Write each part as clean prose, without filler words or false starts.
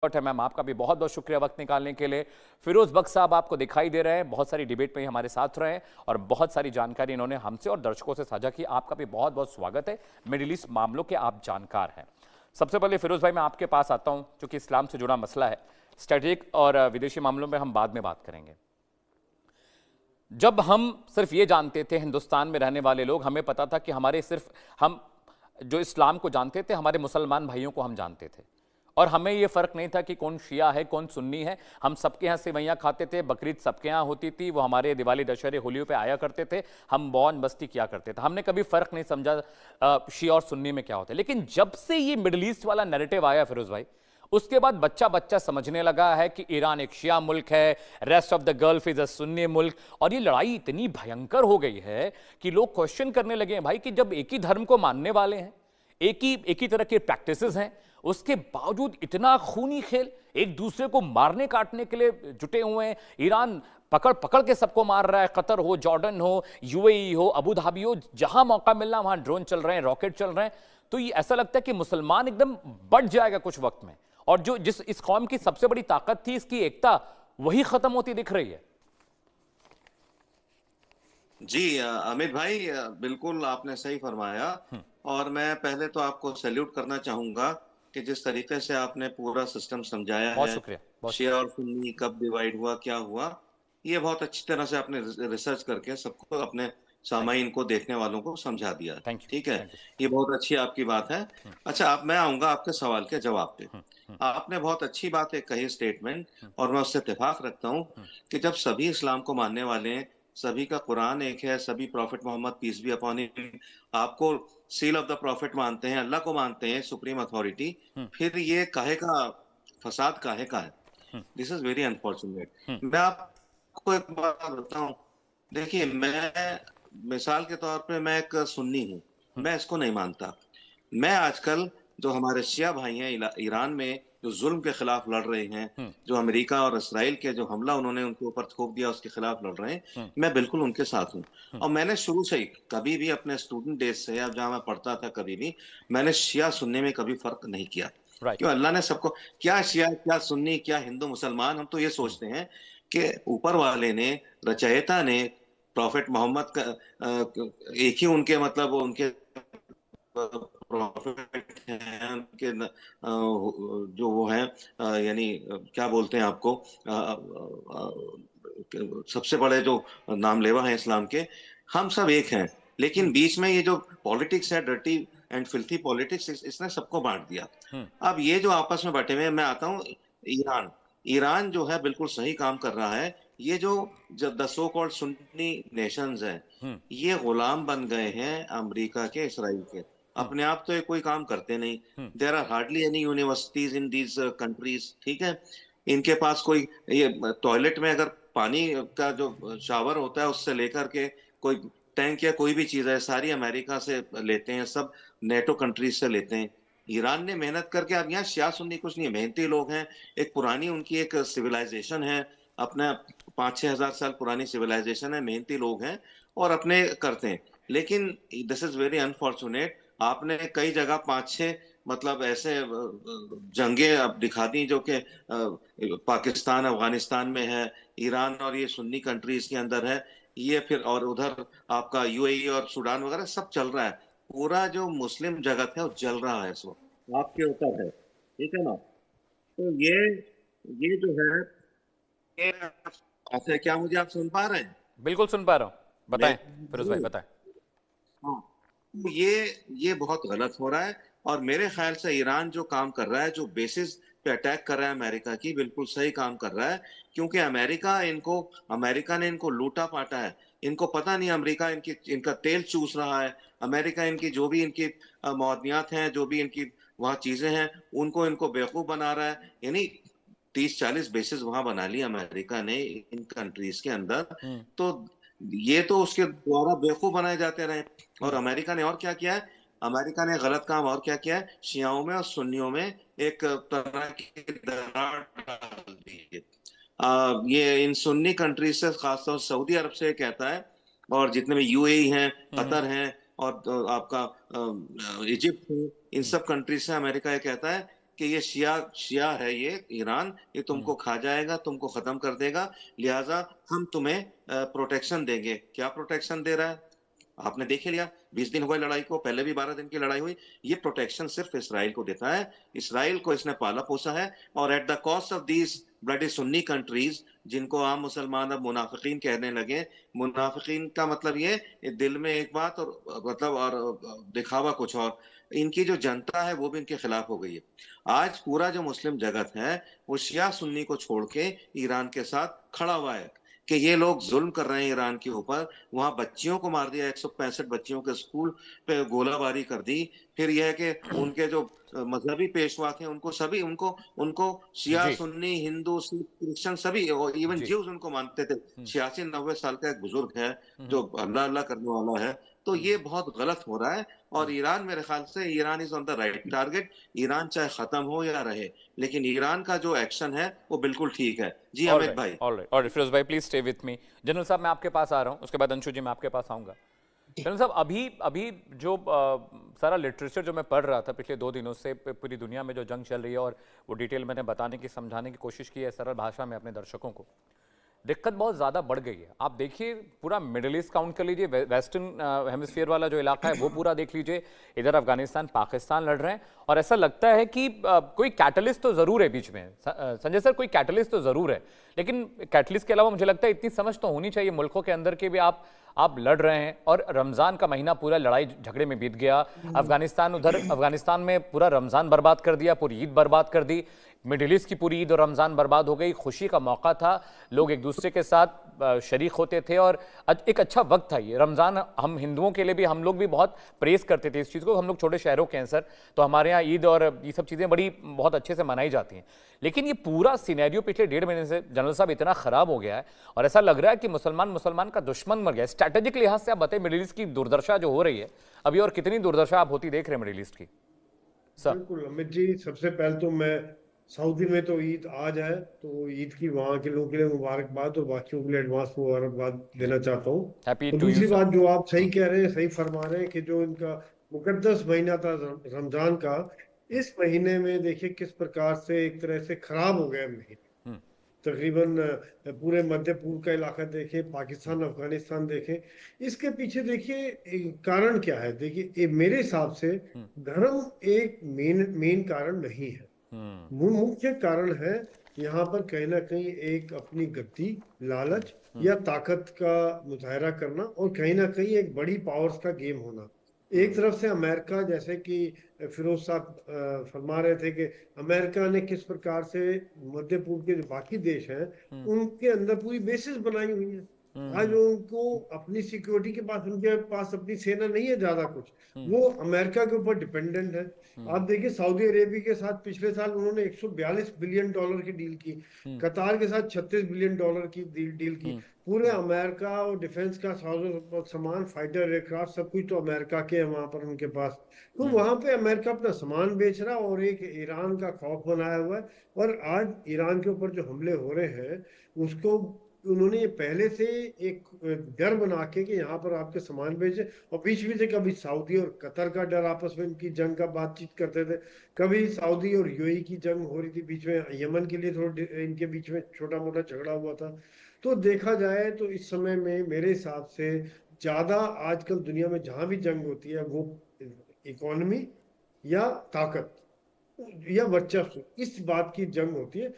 है मैम, आपका भी बहुत बहुत शुक्रिया वक्त निकालने के लिए। फिरोज बख्श साहब आपको दिखाई दे रहे हैं, बहुत सारी डिबेट में हमारे साथ रहे हैं और बहुत सारी जानकारी इन्होंने हमसे और दर्शकों से साझा की। आपका भी बहुत बहुत स्वागत है, मिडिल ईस्ट मामलों के आप जानकार हैं। सबसे पहले फिरोज भाई मैं आपके पास आता हूं, क्योंकि इस्लाम से जुड़ा मसला है। स्ट्रेटेजिक और विदेशी मामलों में हम बाद में बात करेंगे। जब हम सिर्फ ये जानते थे, हिंदुस्तान में रहने वाले लोग, हमें पता था कि हमारे सिर्फ हम जो इस्लाम को जानते थे, हमारे मुसलमान भाइयों को हम जानते थे और हमें यह फर्क नहीं था कि कौन शिया है कौन सुन्नी है। हम सबके यहाँ सेवैयाँ खाते थे, बकरीद सबके यहाँ होती थी, वो हमारे दिवाली दशहरे होलियों पे आया करते थे, हम मौज मस्ती किया करते थे। हमने कभी फर्क नहीं समझा शिया और सुन्नी में क्या होता है। लेकिन जब से ये मिडिल ईस्ट वाला नैरेटिव आया फिरोज भाई, उसके बाद बच्चा बच्चा समझने लगा है कि ईरान एक शिया मुल्क है, rest of the gulf is a Sunni मुल्क। और ये लड़ाई इतनी भयंकर हो गई है कि लोग क्वेश्चन करने लगे हैं भाई कि जब एक ही धर्म को मानने वाले हैं, एक ही तरह के प्रैक्टिसेस हैं, उसके बावजूद इतना खूनी खेल, एक दूसरे को मारने काटने के लिए जुटे हुए हैं। ईरान पकड़ पकड़ के सबको मार रहा है, कतर हो, जॉर्डन हो, यूएई हो, अबू धाबी हो, जहां मौका मिलना वहां ड्रोन चल रहे हैं, रॉकेट चल रहे हैं। तो ये ऐसा लगता है कि मुसलमान एकदम बढ़ जाएगा कुछ वक्त में, और जो जिस इस कौम की सबसे बड़ी ताकत थी, इसकी एकता, वही खत्म होती दिख रही है। जी अमित भाई, बिल्कुल आपने सही फरमाया। और मैं पहले तो आपको सैल्यूट करना चाहूंगा कि जिस तरीके से आपने पूरा सिस्टम समझाया बहुत है, शुक्रिया, बहुत शिया शुक्रिया। और सुन्नी कब डिवाइड हुआ, क्या हुआ, ये बहुत अच्छी तरह से आपने रिसर्च करके सबको, अपने थैंक यू, सामाइन को, देखने वालों को समझा दिया। थैंक यू, ठीक है, थैंक ये बहुत अच्छी आपकी बात है। यू। अच्छा, अब मैं आऊंगा आपके सवाल के जवाब पे। आपने बहुत अच्छी बात एक कही, स्टेटमेंट, और मैं उससे इत्तेफाक रखता हूँ कि जब सभी इस्लाम को मानने वाले हैं, सभी का कुरान एक है, सभी prophet Muhammad peace be upon him आपको सील ऑफ द प्रॉफिट मानते हैं, अल्लाह को मानते हैं सुप्रीम अथॉरिटी, फिर ये काहे का फसाद काहे का है? This is very unfortunate. मैं आपको एक बात बताऊं, देखिए, मैं मिसाल के तौर पे मैं एक सुन्नी हूँ, मैं इसको नहीं मानता। मैं आजकल जो हमारे शिया भाई हैं ईरान में, जो जुल्म के खिलाफ लड़ रहे हैं, जो अमेरिका और इसराइल के जो हमला उन्होंने उनके ऊपर थोप दिया उसके खिलाफ लड़ रहे हैं, मैं बिल्कुल उनके साथ हूँ। और मैंने शुरू से ही, कभी भी अपने स्टूडेंट डेज से, या जहाँ मैं पढ़ता था, कभी भी मैंने शिया सुन्नी में कभी फर्क नहीं किया। राइट। क्यों? अल्लाह ने सबको, क्या शिया क्या सुन्नी क्या हिंदू मुसलमान, हम तो ये सोचते हैं कि ऊपर वाले ने, रचयिता ने, प्रॉफिट मोहम्मद का एक ही उनके, मतलब उनके प्रॉफिट हैं, उनके जो वो हैं, यानी क्या बोलते हैं आपको, सबसे बड़े जो नामलेवा हैं इस्लाम के, हम सब एक हैं। लेकिन बीच में ये जो पॉलिटिक्स है, डर्टी एंड फिल्थी पॉलिटिक्स, इसने सबको बांट दिया। अब ये जो आपस में बटे हुए हैं, मैं आता हूँ ईरान। ईरान जो है बिल्कुल सही काम कर रहा है। ये जो the so called Sunni Nations हैं, ये गुलाम बन गए हैं अमेरिका के, इसराइल के। अपने आप तो ये कोई काम करते नहीं। There are hardly any universities in these countries. ठीक है, इनके पास कोई, ये टॉयलेट में अगर पानी का जो शावर होता है, उससे लेकर के कोई टैंक या कोई भी चीज है, सारी अमेरिका से लेते हैं, सब नेटो कंट्रीज से लेते हैं। ईरान ने मेहनत करके, अब यहाँ शिया सुन्नी कुछ नहीं, मेहनती लोग हैं। एक पुरानी उनकी एक सिविलाइजेशन है, अपना 5-6 हजार साल पुरानी सिविलाइजेशन है, मेहनती लोग हैं और अपने करते हैं। लेकिन दिस इज वेरी अनफॉर्चुनेट, आपने कई जगह 5-6, मतलब ऐसे जंगे अब दिखा दी जो कि पाकिस्तान अफगानिस्तान में है, ईरान और ये सुन्नी कंट्रीज के अंदर है, ये फिर, और उधर आपका यूएई और सूडान वगैरह सब चल रहा है। पूरा जो मुस्लिम जगत है वो जल रहा है इस वक्त, आपके ऊपर है। ठीक है ना? तो ये जो है, ये, अच्छा, क्या मुझे आप सुन पा रहे हैं? बिल्कुल सुन पा रहा हूं, बताएं फिरोज भाई, मेरे बताएं। हाँ, तो ये बहुत गलत हो रहा है। और मेरे ख्याल से ईरान जो काम कर रहा है, जो बेसिस पे अटैक कर रहा है अमेरिका की, बिल्कुल सही काम कर रहा है। क्योंकि अमेरिका ने इनको लूटा पाटा है। इनको पता नहीं, अमेरिका इनका तेल चूस रहा है। अमेरिका इनकी जो भी इनकी मौदनियात हैं, जो भी इनकी वहाँ चीजें हैं, उनको इनको बेवकूफ बना रहा है। यानी 30-40 बेसिस वहां बना ली अमेरिका ने इन कंट्रीज के अंदर। तो ये तो उसके द्वारा बेवकूफ बनाए जाते रहे। और अमेरिका ने और क्या किया है? अमेरिका ने गलत काम और क्या किया है? शियाओं में और सुन्नियों में एक तरह की दरार डाल दी है। ये इन सुन्नी कंट्रीज से, खासतौर से सऊदी अरब से कहता है, और जितने भी यूएई हैं, कतर हैं, और आपका इजिप्ट है, इन सब कंट्रीज से अमेरिका ये कहता है कि ये शिया शिया है, ये ईरान, ये तुमको खा जाएगा, तुमको खत्म कर देगा, लिहाजा हम तुम्हें प्रोटेक्शन देंगे। क्या प्रोटेक्शन दे रहा है? आपने देख ही लिया, 20 दिन हो गए लड़ाई को, पहले भी 12 दिन की लड़ाई हुई। ये प्रोटेक्शन सिर्फ इसराइल को देता है, इसराइल को इसने पाला पोसा है, और at the cost of these bloody Sunni countries, जिनको आम मुसलमान अब मुनाफिकीन कहने लगे। मुनाफिकीन का मतलब ये दिल में एक बात और मतलब और दिखावा कुछ और। इनकी जो जनता है वो भी इनके खिलाफ हो गई है। आज पूरा जो मुस्लिम जगत है वो शिया सुन्नी को छोड़ के ईरान के साथ खड़ा हुआ है कि ये लोग जुल्म कर रहे हैं ईरान के ऊपर। वहां बच्चियों को मार दिया, 165 बच्चियों के स्कूल पे गोलाबारी कर दी। फिर यह है कि उनके जो मजहबी पेशवा थे उनको सभी उनको उनको शिया जी सुन्नी हिंदू सिख क्रिश्चियन सभी, और इवन जी। ज्यूज उनको मानते थे। 86-90 साल का एक बुजुर्ग है जो अल्लाह अल्लाह करने वाला है। तो ये बहुत गलत हो रहा है। और ईरान, मेरे ख्याल से Iran is on the right target. Iran चाहे खत्म हो या रहे, लेकिन ईरान का जो एक्शन है वो बिल्कुल ठीक है। जी ऑल अमित राइट, भाई। All right, all right, Feroz भाई please stay with me. General साहब मैं आपके पास आ रहा हूँ, उसके बाद अंशु जी मैं आपके पास आऊँगा। जनरल साहब अभी अभी जो सारा लिटरेचर जो मैं पढ़ रहा था पिछले 2 दिनों से, पूरी दुनिया में जो जंग चल रही है, और वो डिटेल मैंने बताने की समझाने की कोशिश की है सरल भाषा में अपने दर्शकों को, दिक्कत बहुत ज़्यादा बढ़ गई है। आप देखिए पूरा मिडिल ईस्ट काउंट कर लीजिए, वेस्टर्न हेमिस्फीयर वाला जो इलाका है वो पूरा देख लीजिए, इधर अफगानिस्तान पाकिस्तान लड़ रहे हैं, और ऐसा लगता है कि कोई कैटलिस्ट तो ज़रूर है बीच में। संजय सर, कोई कैटलिस्ट तो ज़रूर है, लेकिन कैटलिस्ट के अलावा मुझे लगता है इतनी समझ तो होनी चाहिए मुल्कों के अंदर के भी आप लड़ रहे हैं, और रमज़ान का महीना पूरा लड़ाई झगड़े में बीत गया। अफगानिस्तान में पूरा रमज़ान बर्बाद कर दिया, पूरी ईद बर्बाद कर दी, मिडिल ईस्ट की पूरी ईद और रमज़ान बर्बाद हो गई। खुशी का मौका था, लोग एक दूसरे के साथ शरीक होते थे, और एक अच्छा वक्त था ये रमज़ान। हम हिंदुओं के लिए भी, हम लोग भी बहुत प्रेस करते थे इस चीज़ को। हम लोग छोटे शहरों के हैं सर, तो हमारे यहाँ ईद और ये सब चीज़ें बहुत अच्छे से मनाई जाती हैं। लेकिन ये पूरा सिनेरियो पिछले 1.5 महीने से जनरल साहब इतना ख़राब हो गया है, और ऐसा लग रहा है कि मुसलमान का दुश्मन मर गया। स्ट्रैटेजिक लिहाज से आप बताइए, मिडिल ईस्ट की दुर्दशा जो हो रही है अभी, और कितनी दुर्दशा आप होती देख रहे हैं मिडिल ईस्ट की सर? बिल्कुल अमित जी, सबसे पहले तो मैं सऊदी में तो ईद आज है, तो ईद की वहाँ के लोगों के लिए मुबारकबाद, और बाकियों के लिए एडवांस मुबारकबाद देना चाहता हूँ। हैप्पी और टू यू दूसरी सर। बात, जो आप सही कह रहे हैं, सही फरमा रहे हैं कि जो इनका मुकद्दस महीना था रमजान का, इस महीने में देखिए किस प्रकार से एक तरह से खराब हो गया महीना। तकरीबन पूरे मध्य पूर्व का इलाका देखें, पाकिस्तान अफगानिस्तान देखें, इसके पीछे देखिए कारण क्या है। देखिए मेरे हिसाब से धर्म एक मेन कारण नहीं है। मुख्य कारण है यहाँ पर कहीं ना कहीं एक अपनी गद्दी, लालच या ताकत का मुजाहरा करना, और कहीं ना कहीं एक बड़ी पावर्स का गेम होना। एक तरफ से अमेरिका, जैसे कि फिरोज साहब फरमा रहे थे कि अमेरिका ने किस प्रकार से मध्य पूर्व के जो बाकी देश हैं उनके अंदर पूरी बेसिस बनाई हुई है। आज उनको अपनी सिक्योरिटी के पास, उनके पास अपनी सेना नहीं है ज्यादा कुछ, वो अमेरिका के ऊपर डिपेंडेंट है। आप देखिए सऊदी अरेबिया के साथ पिछले साल उन्होंने 142 बिलियन डॉलर की डील की, कतार के साथ 36 बिलियन डॉलर की डील की। पूरे अमेरिका और डिफेंस का सामान, फाइटर एयरक्राफ्ट, सब कुछ तो अमेरिका के है वहां पर उनके पास। तो वहां पे अमेरिका अपना सामान बेच रहा, और एक ईरान का खौफ बनाया हुआ है। और आज ईरान के ऊपर जो हमले हो रहे हैं उसको उन्होंने पहले से एक डर बना के कि यहाँ पर आपके सामान भेजे, और बीच बीच में कभी सऊदी और कतर का डर, आपस में इनकी जंग का बातचीत करते थे, कभी सऊदी और यूएई की जंग हो रही थी, बीच में यमन के लिए थोड़ा इनके बीच में छोटा मोटा झगड़ा हुआ था। तो देखा जाए तो इस समय में मेरे हिसाब से ज्यादा आजकल दुनिया में जहां भी जंग होती है वो इकोनॉमी या ताकत या वर्चस्व, इस बात की जंग होती है।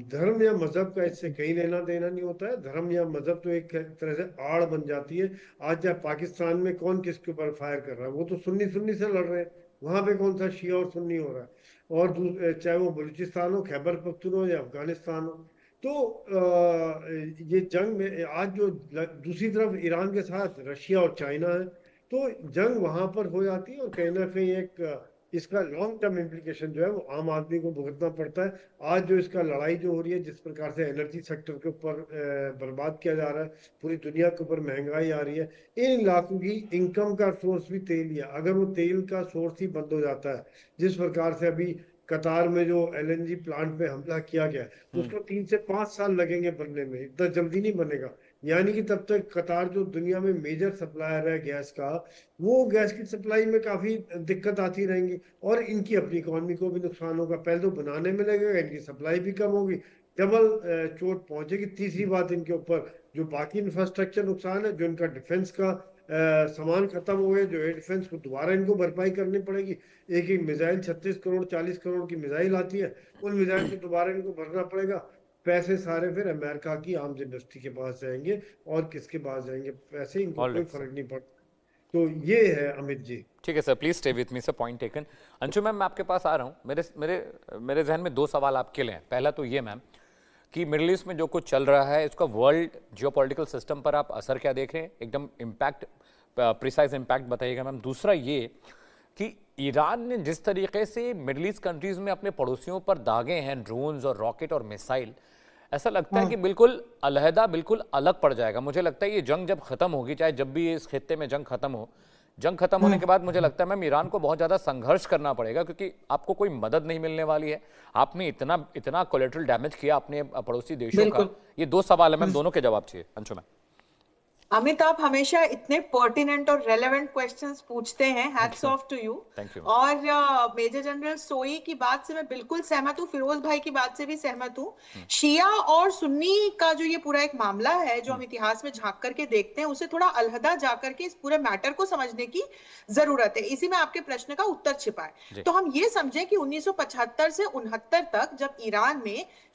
धर्म या मजहब का इससे कहीं लेना देना नहीं होता है। धर्म या मजहब तो एक तरह से आड़ बन जाती है। आज चाहे पाकिस्तान में कौन किसके ऊपर फायर कर रहा है, वो तो सुन्नी सुन्नी से लड़ रहे हैं, वहां पे कौन सा शिया और सुन्नी हो रहा है। और चाहे वो बलूचिस्तान हो, खैबर पख्तूनख्वा या अफगानिस्तान हो। तो ये जंग में आज जो दूसरी तरफ ईरान के साथ रशिया और चाइना है, तो जंग वहां पर हो जाती है, और कहीं ना कहीं एक इसका लॉन्ग टर्म इम्प्लीकेशन जो है वो आम आदमी को भुगतना पड़ता है। आज जो इसका लड़ाई जो हो रही है, जिस प्रकार से एनर्जी सेक्टर के ऊपर बर्बाद किया जा रहा है, पूरी दुनिया के ऊपर महंगाई आ रही है, इन इलाकों की इनकम का सोर्स भी तेल ही है। अगर वो तेल का सोर्स ही बंद हो जाता है, जिस प्रकार से अभी कतार में जो एलएनजी प्लांट पे हमला किया गया, उसको 3 से 5 साल लगेंगे बनने में, इतना जल्दी नहीं बनेगा। यानी कि तब तक कतार जो दुनिया में मेजर सप्लायर है गैस का, वो गैस की सप्लाई में काफी दिक्कत आती रहेंगी और इनकी अपनी इकोनॉमी को भी नुकसान होगा। पहले तो बनाने में लगेगा, इनकी सप्लाई भी कम होगी, डबल चोट पहुंचेगी। तीसरी बात, इनके ऊपर जो बाकी इंफ्रास्ट्रक्चर नुकसान है, जो इनका डिफेंस का सामान खत्म हो गया, जो एयर डिफेंस को दोबारा इनको भरपाई करनी पड़ेगी। एक एक मिसाइल 36 करोड़ 40 करोड़ की मिसाइल आती है, उन मिसाइल को दोबारा इनको भरना पड़ेगा। पैसे सारे फिर अमेरिका की आर्म्स इंडस्ट्री के पास जाएंगे, और किसके पास जाएंगे पैसे, इनको कोई फर्क नहीं पड़ता। तो ये है अमित जी। ठीक है sir, please stay with me sir, point taken. Anshu ma'am, मैं आपके पास आ रहा हूँ। मेरे मेरे मेरे जहन में दो सवाल आपके लिए हैं। पहला तो ये मैम कि मिडिल ईस्ट में जो कुछ चल रहा है, इसका वर्ल्ड जियोपॉलिटिकल सिस्टम पर आप असर क्या देख रहे हैं? एकदम इम्पैक्ट, प्रिसाइज इम्पैक्ट बताइएगा मैम। दूसरा ये कि ईरान ने जिस तरीके से मिडिल ईस्ट कंट्रीज में अपने पड़ोसियों पर दागे हैं ड्रोन्स और रॉकेट और मिसाइल, ऐसा लगता है कि बिल्कुल अलहदा, बिल्कुल अलग पड़ जाएगा। मुझे लगता है ये जंग जब खत्म होगी, चाहे जब भी इस खित्ते में जंग खत्म हो, जंग खत्म होने के बाद मुझे लगता है मैम ईरान को बहुत ज्यादा संघर्ष करना पड़ेगा, क्योंकि आपको कोई मदद नहीं मिलने वाली है। आपने इतना इतना कोलेटरल डैमेज किया अपने पड़ोसी देशों का। ये दो सवाल है मैम, दोनों के जवाब चाहिए अंशु मैम। अमित, आप हमेशा इतने पर्टिनेंट और रेलेवेंट क्वेश्चंस पूछते हैं, हैट्स ऑफ टू यू। और मेजर जनरल सोई की बात से मैं बिल्कुल सहमत हूँ, फिरोज भाई की बात से भी सहमत हूँ। शिया और सुन्नी का जो ये पूरा एक मामला है, जो हम इतिहास में झांक करके देखते हैं, उसे थोड़ा अलहदा जाकर के इस पूरे मैटर को समझने की जरूरत है। इसी में आपके प्रश्न का उत्तर छिपा है। तो हम ये समझे कि 1975 से 69 तक जब ईरान में